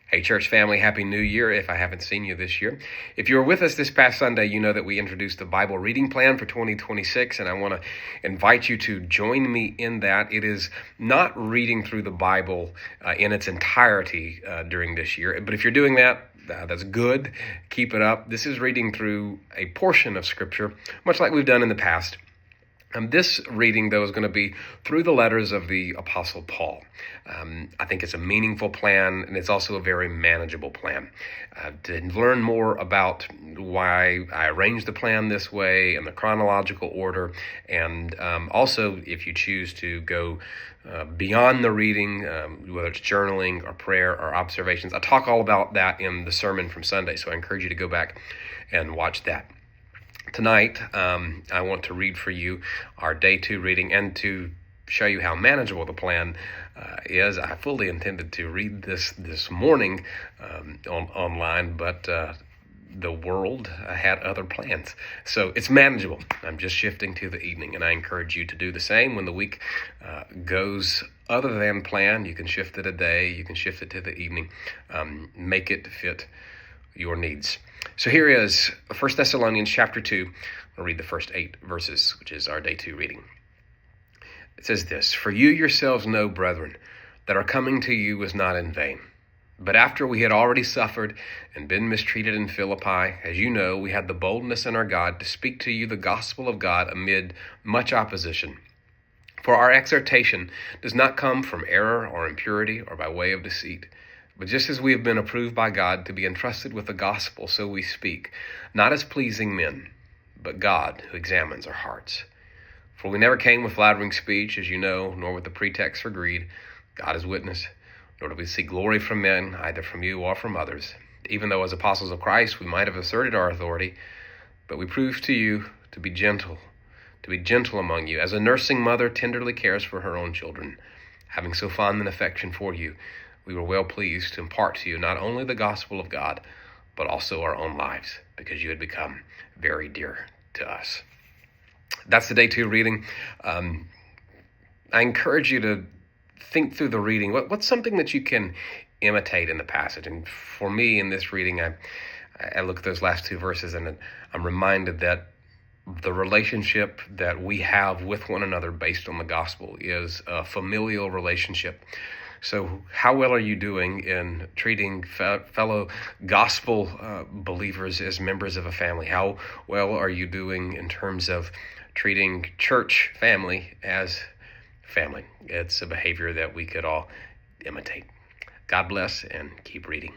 Hey, church family, Happy New Year if I haven't seen you this year. If you were with us this past Sunday, you know that we introduced the Bible reading plan for 2026, and I want to invite you to join me in that. It is not reading through the Bible in its entirety during this year, but if you're doing that, that's good. Keep it up. This is reading through a portion of Scripture, much like we've done in the past. This reading, though, is going to be through the letters of the Apostle Paul. I think it's a meaningful plan, and it's also a very manageable plan. To learn more about why I arranged the plan this way and the chronological order, and also if you choose to go beyond the reading, whether it's journaling or prayer or observations, I talk all about that in the sermon from Sunday, so I encourage you to go back and watch that. Tonight, I want to read for you our day 2 reading and to show you how manageable the plan is. I fully intended to read this morning online, but the world had other plans. So it's manageable. I'm just shifting to the evening, and I encourage you to do the same when the week goes other than plan. You can shift it a day. You can shift it to the evening. Make it fit your needs. So here is 1 Thessalonians chapter 2. I'll read the first 8 verses, which is our day 2 reading. It says this: "For you yourselves know, brethren, that our coming to you was not in vain. But after we had already suffered and been mistreated in Philippi, as you know, we had the boldness in our God to speak to you the gospel of God amid much opposition. For our exhortation does not come from error or impurity or by way of deceit. But just as we have been approved by God to be entrusted with the gospel, so we speak, not as pleasing men, but God who examines our hearts. For we never came with flattering speech, as you know, nor with the pretext for greed. God is witness. Nor do we seek glory from men, either from you or from others. Even though as apostles of Christ we might have asserted our authority, but we prove to you to be gentle among you, as a nursing mother tenderly cares for her own children. Having so fond an affection for you, we were well pleased to impart to you not only the gospel of God, but also our own lives, because you had become very dear to us." That's the day 2 reading. I encourage you to think through the reading. What's something that you can imitate in the passage? And for me, in this reading, I look at those last 2 verses, and I'm reminded that the relationship that we have with one another based on the gospel is a familial relationship. So how well are you doing in treating fellow gospel believers as members of a family? How well are you doing in terms of treating church family as family? It's a behavior that we could all imitate. God bless, and keep reading.